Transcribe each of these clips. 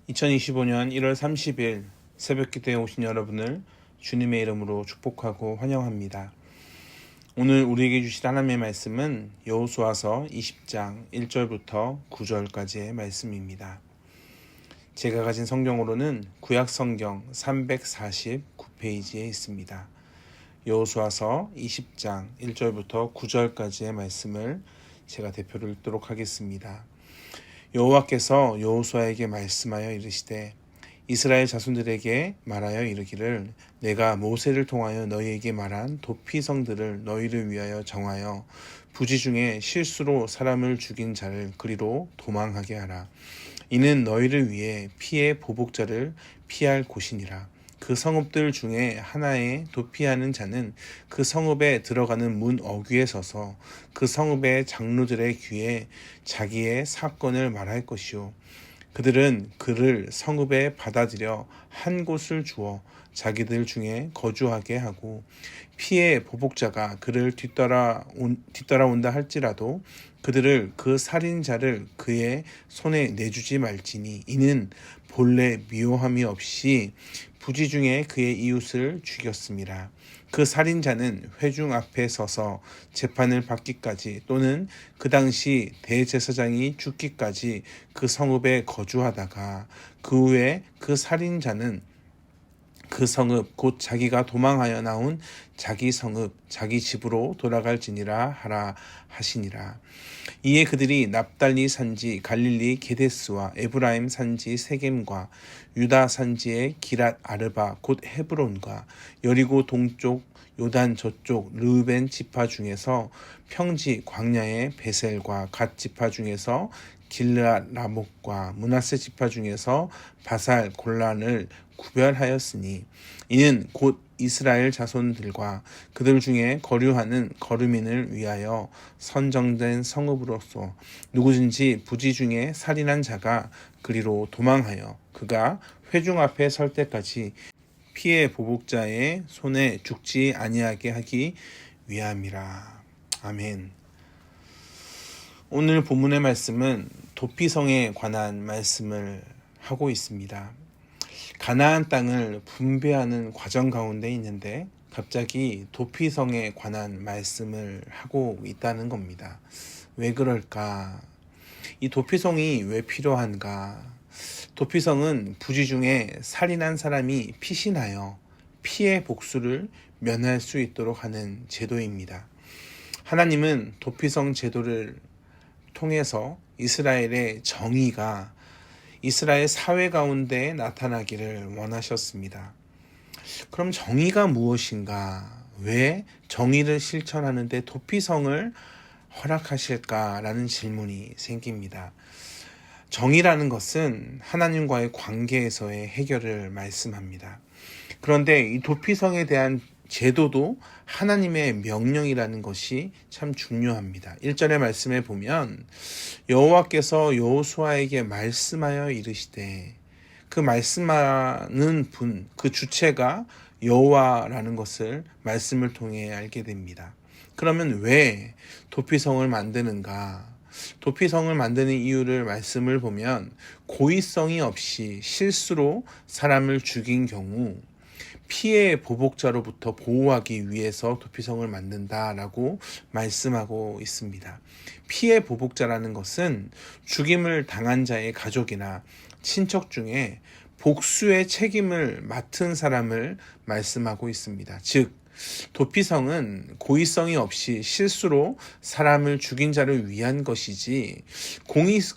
2025년 1월 30일 새벽기도에 오신 여러분을 주님의 이름으로 축복하고 환영합니다. 오늘 우리에게 주실 하나님의 말씀은 여호수아서 20장 1절부터 9절까지의 말씀입니다. 제가 가진 성경으로는 구약성경 349페이지에 있습니다. 여호수아서 20장 1절부터 9절까지의 말씀을 제가 대표를 읽도록 하겠습니다. 여호와께서 여호수아에게 말씀하여 이르시되 이스라엘 자손들에게 말하여 이르기를 내가 모세를 통하여 너희에게 말한 도피성들을 너희를 위하여 정하여 부지 중에 실수로 사람을 죽인 자를 그리로 도망하게 하라. 이는 너희를 위해 피의 보복자를 피할 곳이니라. 그 성읍들 중에 하나에 도피하는 자는 그 성읍에 들어가는 문 어귀에 서서 그 성읍의 장로들의 귀에 자기의 사건을 말할 것이요. 그들은 그를 성읍에 받아들여 한 곳을 주어 자기들 중에 거주하게 하고 피의 보복자가 그를 뒤따라온다 할지라도 그들을 그 살인자를 그의 손에 내주지 말지니 이는 본래 미워함이 없이 부지 중에 그의 이웃을 죽였습니다. 그 살인자는 회중 앞에 서서 재판을 받기까지 또는 그 당시 대제사장이 죽기까지 그 성읍에 거주하다가 그 후에 그 살인자는 그 성읍 곧 자기가 도망하여 나온 자기 성읍 자기 집으로 돌아갈지니라 하라 하시니라. 이에 그들이 납달리 산지 갈릴리 게데스와 에브라임 산지 세겜과 유다 산지의 기랏 아르바 곧 헤브론과 여리고 동쪽 요단 저쪽 르우벤 지파 중에서 평지 광야의 베셀과 갓 지파 중에서 길르앗 라목과 므낫세 지파 중에서 바살 골란을 구별하였으니 이는 곧 이스라엘 자손들과 그들 중에 거류하는 거류민을 위하여 선정된 성읍으로서 누구든지 부지 중에 살인한 자가 그리로 도망하여 그가 회중 앞에 설 때까지 피의 보복자의 손에 죽지 아니하게 하기 위함이라. 아멘. 오늘 본문의 말씀은 도피성에 관한 말씀을 하고 있습니다. 가나안 땅을 분배하는 과정 가운데 있는데 갑자기 도피성에 관한 말씀을 하고 있다는 겁니다. 왜 그럴까? 이 도피성이 왜 필요한가? 도피성은 부지 중에 살인한 사람이 피신하여 피의 복수를 면할 수 있도록 하는 제도입니다. 하나님은 도피성 제도를 통해서 이스라엘의 정의가 이스라엘 사회 가운데 나타나기를 원하셨습니다. 그럼 정의가 무엇인가? 왜 정의를 실천하는데 도피성을 허락하실까라는 질문이 생깁니다. 정의라는 것은 하나님과의 관계에서의 해결을 말씀합니다. 그런데 이 도피성에 대한 제도도 하나님의 명령이라는 것이 참 중요합니다. 1절의 말씀에 보면 여호와께서 여호수아에게 말씀하여 이르시되 그 말씀하는 분, 그 주체가 여호와라는 것을 말씀을 통해 알게 됩니다. 그러면 왜 도피성을 만드는가? 도피성을 만드는 이유를 말씀을 보면 고의성이 없이 실수로 사람을 죽인 경우 피해 보복자로부터 보호하기 위해서 도피성을 만든다라고 말씀하고 있습니다. 피해 보복자라는 것은 죽임을 당한 자의 가족이나 친척 중에 복수의 책임을 맡은 사람을 말씀하고 있습니다. 즉, 도피성은 고의성이 없이 실수로 사람을 죽인 자를 위한 것이지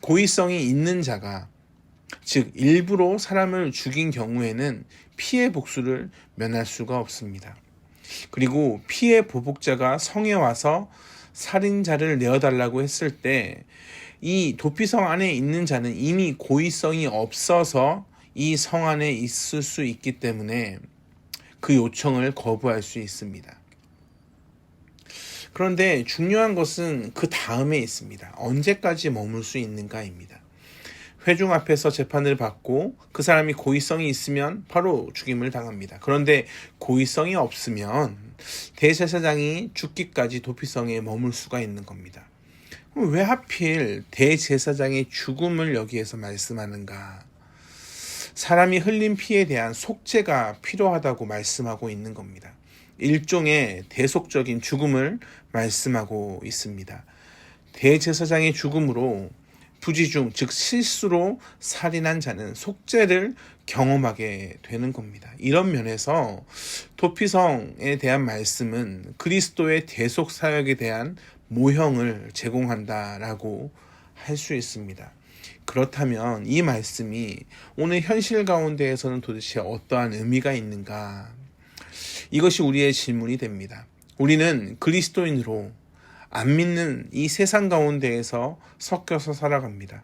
고의성이 있는 자가 즉 일부러 사람을 죽인 경우에는 피해 복수를 면할 수가 없습니다. 그리고 피해 보복자가 성에 와서 살인자를 내어달라고 했을 때 이 도피성 안에 있는 자는 이미 고의성이 없어서 이 성 안에 있을 수 있기 때문에 그 요청을 거부할 수 있습니다. 그런데 중요한 것은 그 다음에 있습니다. 언제까지 머물 수 있는가입니다. 회중 앞에서 재판을 받고 그 사람이 고의성이 있으면 바로 죽임을 당합니다. 그런데 고의성이 없으면 대제사장이 죽기까지 도피성에 머물 수가 있는 겁니다. 그럼 왜 하필 대제사장의 죽음을 여기에서 말씀하는가? 사람이 흘린 피에 대한 속죄가 필요하다고 말씀하고 있는 겁니다. 일종의 대속적인 죽음을 말씀하고 있습니다. 대제사장의 죽음으로 부지중 즉 실수로 살인한 자는 속죄를 경험하게 되는 겁니다. 이런 면에서 도피성에 대한 말씀은 그리스도의 대속 사역에 대한 모형을 제공한다라고 할 수 있습니다. 그렇다면 이 말씀이 오늘 현실 가운데에서는 도대체 어떠한 의미가 있는가? 이것이 우리의 질문이 됩니다. 우리는 그리스도인으로 안 믿는 이 세상 가운데에서 섞여서 살아갑니다.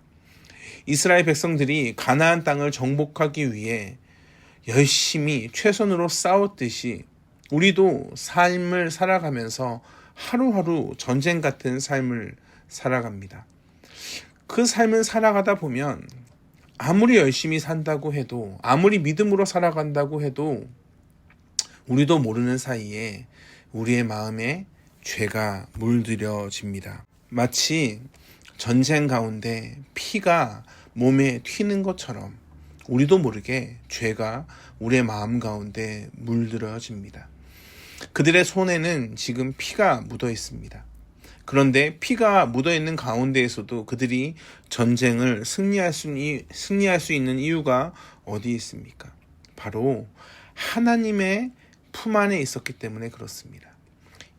이스라엘 백성들이 가나안 땅을 정복하기 위해 열심히 최선으로 싸웠듯이 우리도 삶을 살아가면서 하루하루 전쟁 같은 삶을 살아갑니다. 그 삶을 살아가다 보면 아무리 열심히 산다고 해도, 아무리 믿음으로 살아간다고 해도 우리도 모르는 사이에 우리의 마음에 죄가 물들여집니다. 마치 전쟁 가운데 피가 몸에 튀는 것처럼 우리도 모르게 죄가 우리의 마음 가운데 물들어집니다. 그들의 손에는 지금 피가 묻어 있습니다. 그런데 피가 묻어 있는 가운데에서도 그들이 전쟁을 승리할 수 있는 이유가 어디 있습니까? 바로 하나님의 품 안에 있었기 때문에 그렇습니다.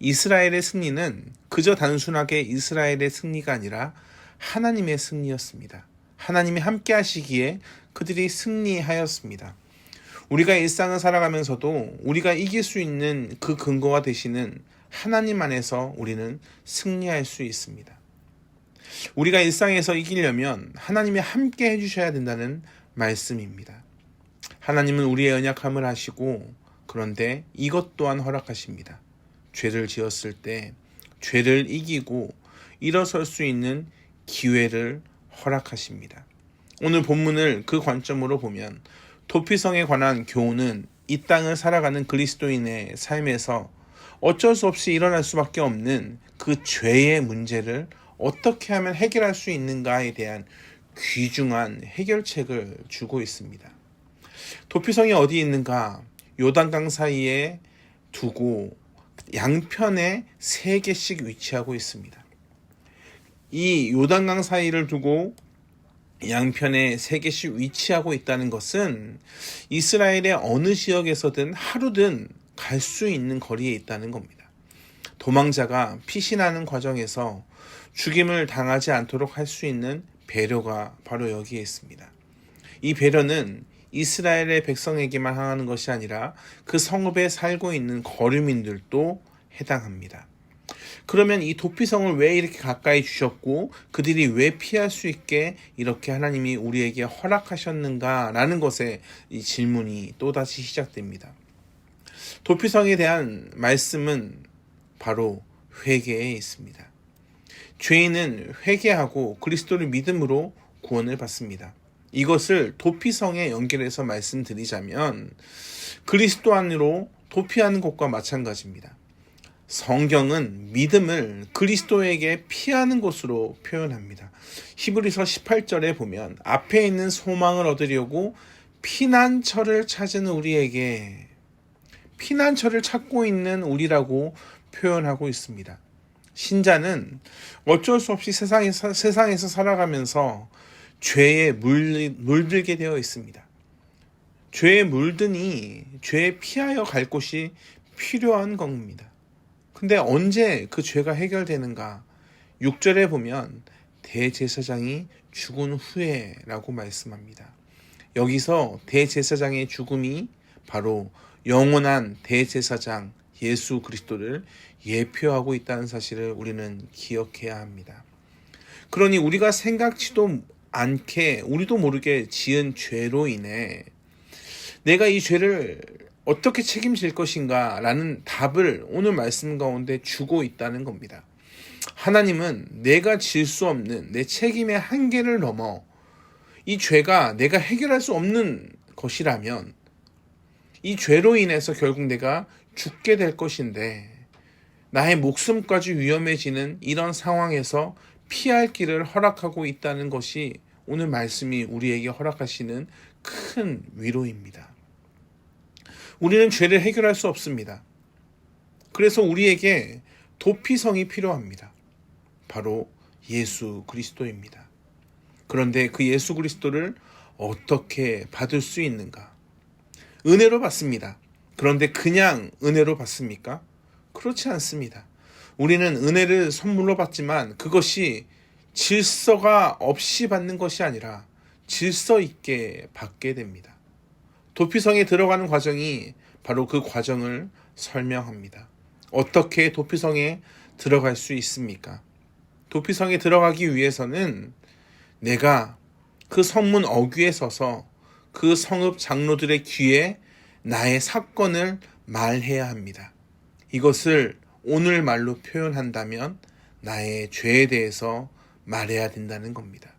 이스라엘의 승리는 그저 단순하게 이스라엘의 승리가 아니라 하나님의 승리였습니다. 하나님이 함께 하시기에 그들이 승리하였습니다. 우리가 일상을 살아가면서도 우리가 이길 수 있는 그 근거가 되시는 하나님 안에서 우리는 승리할 수 있습니다. 우리가 일상에서 이기려면 하나님이 함께 해주셔야 된다는 말씀입니다. 하나님은 우리의 연약함을 아시고 그런데 이것 또한 허락하십니다. 죄를 지었을 때 죄를 이기고 일어설 수 있는 기회를 허락하십니다. 오늘 본문을 그 관점으로 보면 도피성에 관한 교훈은 이 땅을 살아가는 그리스도인의 삶에서 어쩔 수 없이 일어날 수밖에 없는 그 죄의 문제를 어떻게 하면 해결할 수 있는가에 대한 귀중한 해결책을 주고 있습니다. 도피성이 어디 있는가? 요단강 사이에 두고 양편에 3개씩 위치하고 있습니다. 이 요단강 사이를 두고 양편에 3개씩 위치하고 있다는 것은 이스라엘의 어느 지역에서든 하루든 갈 수 있는 거리에 있다는 겁니다. 도망자가 피신하는 과정에서 죽임을 당하지 않도록 할 수 있는 배려가 바로 여기에 있습니다. 이 배려는 이스라엘의 백성에게만 향하는 것이 아니라 그 성읍에 살고 있는 거류민들도 해당합니다. 그러면 이 도피성을 왜 이렇게 가까이 주셨고 그들이 왜 피할 수 있게 이렇게 하나님이 우리에게 허락하셨는가라는 것에 이 질문이 또다시 시작됩니다. 도피성에 대한 말씀은 바로 회개에 있습니다. 죄인은 회개하고 그리스도를 믿음으로 구원을 받습니다. 이것을 도피성에 연결해서 말씀드리자면 그리스도 안으로 도피하는 것과 마찬가지입니다. 성경은 믿음을 그리스도에게 피하는 것으로 표현합니다. 히브리서 18절에 보면 앞에 있는 소망을 얻으려고 피난처를 찾은 우리에게 피난처를 찾고 있는 우리라고 표현하고 있습니다. 신자는 어쩔 수 없이 세상에서 살아가면서 죄에 물들게 되어 있습니다. 죄에 물드니 죄에 피하여 갈 곳이 필요한 겁니다. 근데 언제 그 죄가 해결되는가? 6절에 보면 대제사장이 죽은 후에라고 말씀합니다. 여기서 대제사장의 죽음이 바로 영원한 대제사장 예수 그리스도를 예표하고 있다는 사실을 우리는 기억해야 합니다. 그러니 우리가 생각지도 않게 우리도 모르게 지은 죄로 인해 내가 이 죄를 어떻게 책임질 것인가 라는 답을 오늘 말씀 가운데 주고 있다는 겁니다. 하나님은 내가 질 수 없는 내 책임의 한계를 넘어 이 죄가 내가 해결할 수 없는 것이라면 이 죄로 인해서 결국 내가 죽게 될 것인데 나의 목숨까지 위험해지는 이런 상황에서 피할 길을 허락하고 있다는 것이 오늘 말씀이 우리에게 허락하시는 큰 위로입니다. 우리는 죄를 해결할 수 없습니다. 그래서 우리에게 도피성이 필요합니다. 바로 예수 그리스도입니다. 그런데 그 예수 그리스도를 어떻게 받을 수 있는가? 은혜로 받습니다. 그런데 그냥 은혜로 받습니까? 그렇지 않습니다. 우리는 은혜를 선물로 받지만 그것이 질서가 없이 받는 것이 아니라 질서 있게 받게 됩니다. 도피성에 들어가는 과정이 바로 그 과정을 설명합니다. 어떻게 도피성에 들어갈 수 있습니까? 도피성에 들어가기 위해서는 내가 그 성문 어귀에 서서 그 성읍 장로들의 귀에 나의 사건을 말해야 합니다. 이것을 오늘 말로 표현한다면 나의 죄에 대해서 말해야 된다는 겁니다.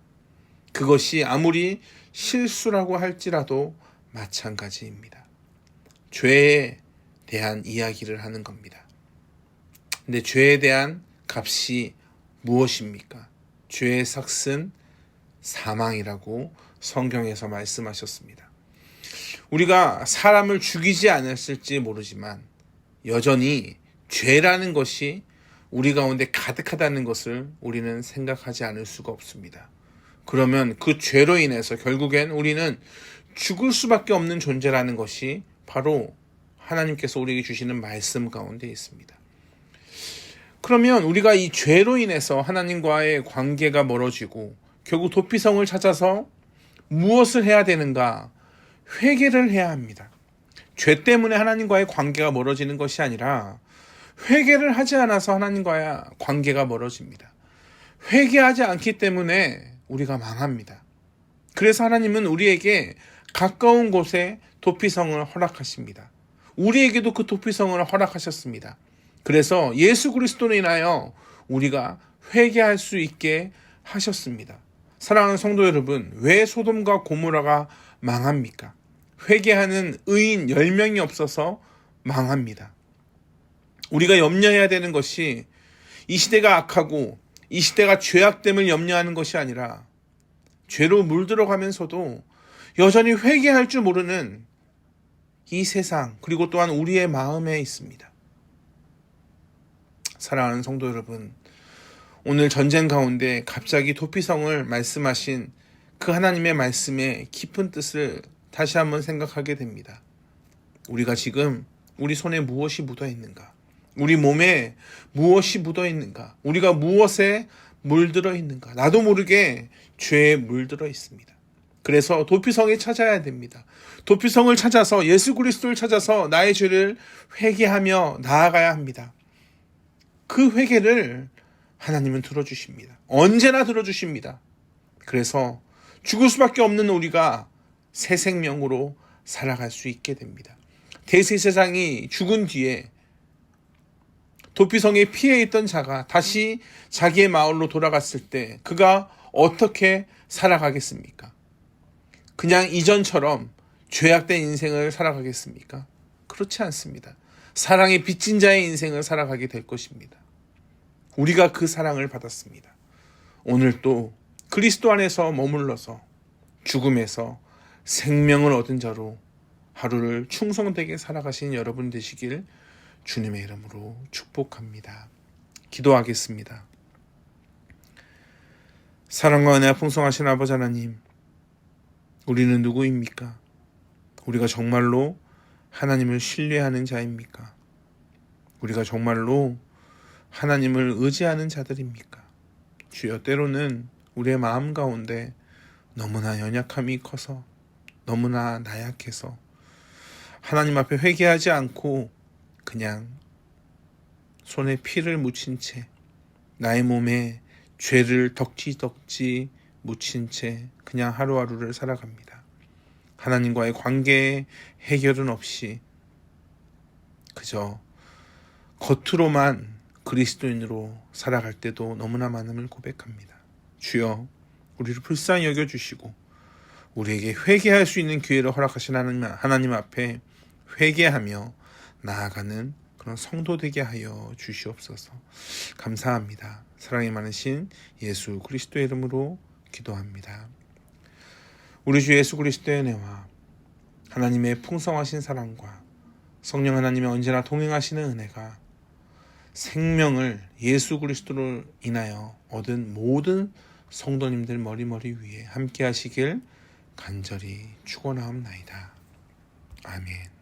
그것이 아무리 실수라고 할지라도 마찬가지입니다. 죄에 대한 이야기를 하는 겁니다. 근데 죄에 대한 값이 무엇입니까? 죄의 삭은 사망이라고 성경에서 말씀하셨습니다. 우리가 사람을 죽이지 않았을지 모르지만 여전히 죄라는 것이 우리 가운데 가득하다는 것을 우리는 생각하지 않을 수가 없습니다. 그러면 그 죄로 인해서 결국엔 우리는 죽을 수밖에 없는 존재라는 것이 바로 하나님께서 우리에게 주시는 말씀 가운데 있습니다. 그러면 우리가 이 죄로 인해서 하나님과의 관계가 멀어지고 결국 도피성을 찾아서 무엇을 해야 되는가? 회개를 해야 합니다. 죄 때문에 하나님과의 관계가 멀어지는 것이 아니라 회개를 하지 않아서 하나님과의 관계가 멀어집니다. 회개하지 않기 때문에 우리가 망합니다. 그래서 하나님은 우리에게 가까운 곳에 도피성을 허락하십니다. 우리에게도 그 도피성을 허락하셨습니다. 그래서 예수 그리스도로 인하여 우리가 회개할 수 있게 하셨습니다. 사랑하는 성도 여러분, 왜 소돔과 고모라가 망합니까? 회개하는 의인 10명이 없어서 망합니다. 우리가 염려해야 되는 것이 이 시대가 악하고 이 시대가 죄악됨을 염려하는 것이 아니라 죄로 물들어가면서도 여전히 회개할 줄 모르는 이 세상, 그리고 또한 우리의 마음에 있습니다. 사랑하는 성도 여러분, 오늘 전쟁 가운데 갑자기 도피성을 말씀하신 그 하나님의 말씀의 깊은 뜻을 다시 한번 생각하게 됩니다. 우리가 지금 우리 손에 무엇이 묻어 있는가? 우리 몸에 무엇이 묻어 있는가? 우리가 무엇에 물들어 있는가? 나도 모르게 죄에 물들어 있습니다. 그래서 도피성에 찾아야 됩니다. 도피성을 찾아서 예수 그리스도를 찾아서 나의 죄를 회개하며 나아가야 합니다. 그 회개를 하나님은 들어주십니다. 언제나 들어주십니다. 그래서 죽을 수밖에 없는 우리가 새 생명으로 살아갈 수 있게 됩니다. 대제사장이 죽은 뒤에 도피성에 피해 있던 자가 다시 자기의 마을로 돌아갔을 때 그가 어떻게 살아가겠습니까? 그냥 이전처럼 죄악된 인생을 살아가겠습니까? 그렇지 않습니다. 사랑에 빚진 자의 인생을 살아가게 될 것입니다. 우리가 그 사랑을 받았습니다. 오늘 또 그리스도 안에서 머물러서 죽음에서 생명을 얻은 자로 하루를 충성되게 살아가신 여러분 되시길 주님의 이름으로 축복합니다. 기도하겠습니다. 사랑과 은혜가 풍성하신 아버지 하나님, 우리는 누구입니까? 우리가 정말로 하나님을 신뢰하는 자입니까? 우리가 정말로 하나님을 의지하는 자들입니까? 주여, 때로는 우리의 마음 가운데 너무나 연약함이 커서, 너무나 나약해서 하나님 앞에 회개하지 않고 그냥 손에 피를 묻힌 채, 나의 몸에 죄를 덕지덕지 묻힌 채 그냥 하루하루를 살아갑니다. 하나님과의 관계에 해결은 없이 그저 겉으로만 그리스도인으로 살아갈 때도 너무나 많음을 고백합니다. 주여, 우리를 불쌍히 여겨주시고 우리에게 회개할 수 있는 기회를 허락하신 하나님 앞에 회개하며 나아가는 그런 성도 되게 하여 주시옵소서. 감사합니다. 사랑이 많으신 예수 그리스도의 이름으로 기도합니다. 우리 주 예수 그리스도의 은혜와 하나님의 풍성하신 사랑과 성령 하나님의 언제나 동행하시는 은혜가 생명을 예수 그리스도로 인하여 얻은 모든 성도님들 머리머리 위에 함께 하시길 간절히 축원하옵나이다. 아멘.